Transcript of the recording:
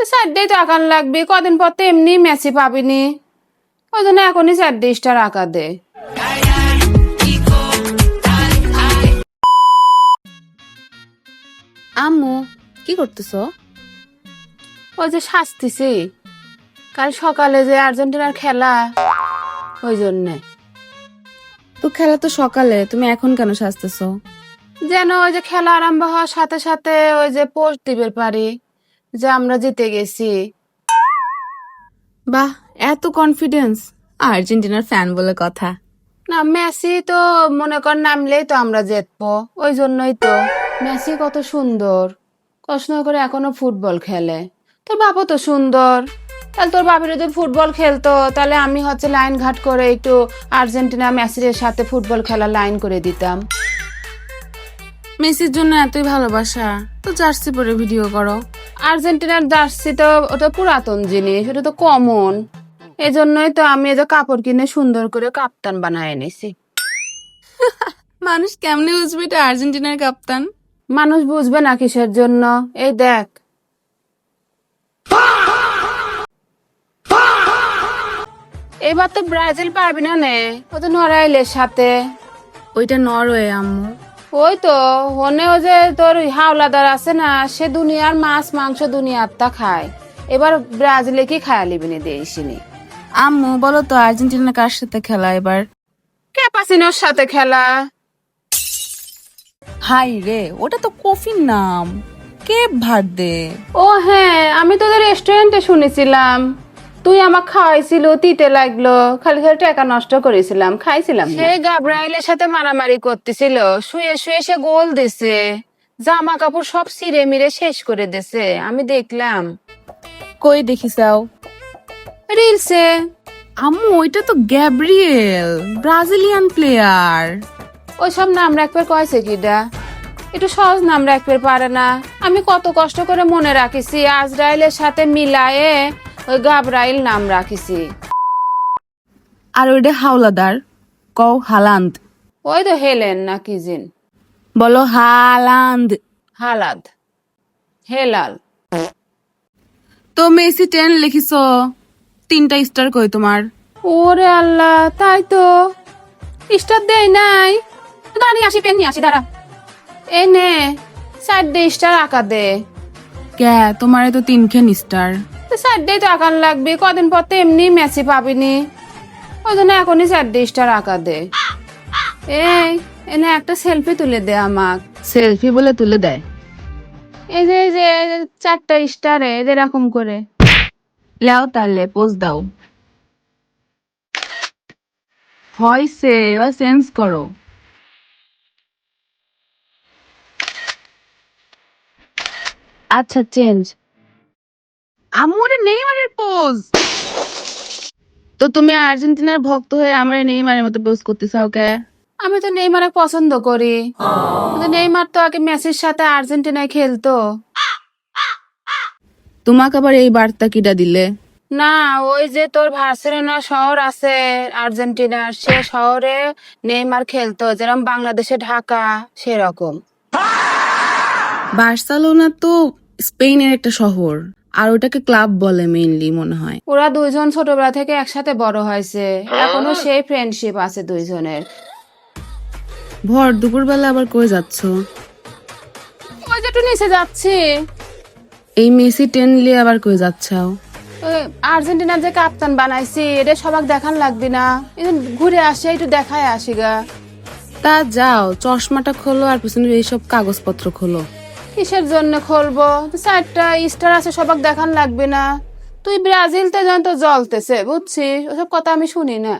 সাইডেই তো আঁকান লাগবে, কদিন পর তো এমনি মেসি পাবিনি, ওই জন্য এখনই 4 আঁকা দে। আম্মু কি করতেছ? ওই যে সাজতেছি, কাল সকালে যে আর্জেন্টিনার খেলা, ওই জন্যে। তো খেলা তো সকালে, তুমি এখন কেন সাজতেছ? যেন ওই যে খেলা আরম্ভ হওয়ার সাথে সাথে ওই যে পোস্ট দিবে পারি যে আমরা জিতে গেছি। বাহ, এত কনফিডেন্স! আর্জেন্টিনার ফ্যান বলে কথা। না, মেসি তো মনে কর নামলেই তো আমরা জিতবো, ওই জন্যই তো। মেসি কত সুন্দর, কষ্ট করে এখনো ফুটবল খেলে। তোর বাবা তো সুন্দর, তাহলে তোর বাপের যদি ফুটবল খেলতো তাহলে আমি হচ্ছে লাইন ঘাট করে একটু আর্জেন্টিনা মেসির সাথে ফুটবল খেলা লাইন করে দিতাম। মেসির জন্য এতই ভালোবাসা, তো জার্সি পরে ভিডিও করো। আর্জেন্টিনার জার্সি তো ওটা পুরাতন জিনিস, ওটা তো কমন, এই জন্যই তো আমি এই যে কাপড় কিনে সুন্দর করে কাপ্তান বানায় এনেছি। মানুষ কেমনে বুঝবে এটা আর্জেন্টিনার কাপ্তান? মানুষ বুঝবে না কিসের জন্য, এই দেখ। এবার তো ব্রাজিল পারবি না নে, ও তো নড়াইলের সাথে। ওইটা নরওয়ে আম্মু। ওই তো হনে ও যে তোর হাওলাদার আছে না, সে দুনিয়ার মাছ মাংস দুনিয়ার তা খায়, এবার ব্রাজিলে কি খায়া লিবিনি দেইসিনি। আম্মু বলো তো আর্জেন্টিনা কার সাথে খেলা এবার? ক্যাপাসিনোর সাথে খেলা। হাই রে, ওটা তো কফির নাম, কে ভার্দে। ও হ্যাঁ, আমি তোদের রেস্টুরেন্টে শুনেছিলাম, তুই আমাকে খাওয়াইছিল, তিতে লাগলো, খালি খালি টাকা নষ্ট করেছিলাম, খাইছিলাম। সে গাব্রাইলের সাথে মারামারি করতেছিল, শুয়ে শুয়ে সে গোল দিছে, জামা কাপড় সব ছিঁড়ে মিরে শেষ করে দিছে, আমি দেখলাম কই দেখিসাও? রিলসে। আম্মু ওইটা তো গ্যাব্রিয়েল, ব্রাজিলিয়ান প্লেয়ার। ওই সব নাম রাখবে কয়েছে কিডা, একটু সহজ নাম রাখবে পারে না? আমি কত কষ্ট করে মনে রাখিছি, আজরাইলের সাথে মিলায়ে ওই গাব্রাইল নাম রাখিছি। আর ওইটা হাওলাদার, কও হালান্দ। ওই তো হেলেন না কি জিন, বলো হালান্দ। হালাদ, হেলাল। তো মেসি 10 লিখিস, 3টা স্টার কই তোমার? ওরে আল্লাহ, তাই তো স্টার দেয় নাই। দাঁড়িয়ে আসি, পেন নিয়ে আসি, দাঁড়া। এই নে 4 স্টার আঁকা দে। কে তোমারে তো 3খান স্টার। 4 তো আঁকান লাগবে, কদিন পর তো এমনি মেসি পাবিনি, ওই জন্য এখনই 4 স্টার আঁকা দে। এই এনে একটা সেলফি তুলে দে আমাক। সেলফি বলে তুলে দেয়? এই যে 4টা স্টার এরকম করে। লাও তাহলে পোজ দাও। হইছে, এবার সেন্স করো। আচ্ছা চেঞ্জ। আমরে নেইমারের পোজ। তো তুমি আর্জেন্টিনার ভক্ত হয়ে আমরা নেইমারের মতো পোজ করতে চাও কে? আমি তো নেইমারকে পছন্দ করি, কিন্তু নেইমার তো আগে মেসির সাথে আর্জেন্টিনায় খেলতো। তোমাকে আবার এই বার্তা কিটা দিলে? না, ওই যে তোর বার্সেলোনা শহর আছে আর্জেন্টিনার, সে শহরে নেইমার খেলতো, যেরকম বাংলাদেশে ঢাকা সেরকম। বার্সেলোনা তো স্পেনের একটা শহর, আর ওটাকে ক্লাব বলে মেইনলি মনে হয়। ওরা দুইজন ছোটবেলা থেকে একসাথে বড় হয়েছে, এখনো সেই ফ্রেন্ডশিপ আছে দুইজনের। ভর দুপুরবেলা আবার কই যাচ্ছ? ওই যে একটু নিচে যাচ্ছি। এই মেসি 10 নিয়ে আবার কই যাচ্ছাও? ওই আর্জেন্টিনার যে কাপ্তান বানাইছি, এটা সবাক দেখান লাগবি না, একটু ঘুরে আসি, একটু দেখায় আসি গা। তা যাও, চশমাটা খোলো আর পিছনে এইসব কাগজপত্র খোলো। কিসের জন্য খুলবো? 4টা স্টার আছে, সবাক দেখান লাগবে না? তুই ব্রাজিল তো জান তো জ্বলতেছে, বুঝছিস, ওসব কথা আমি শুনি না।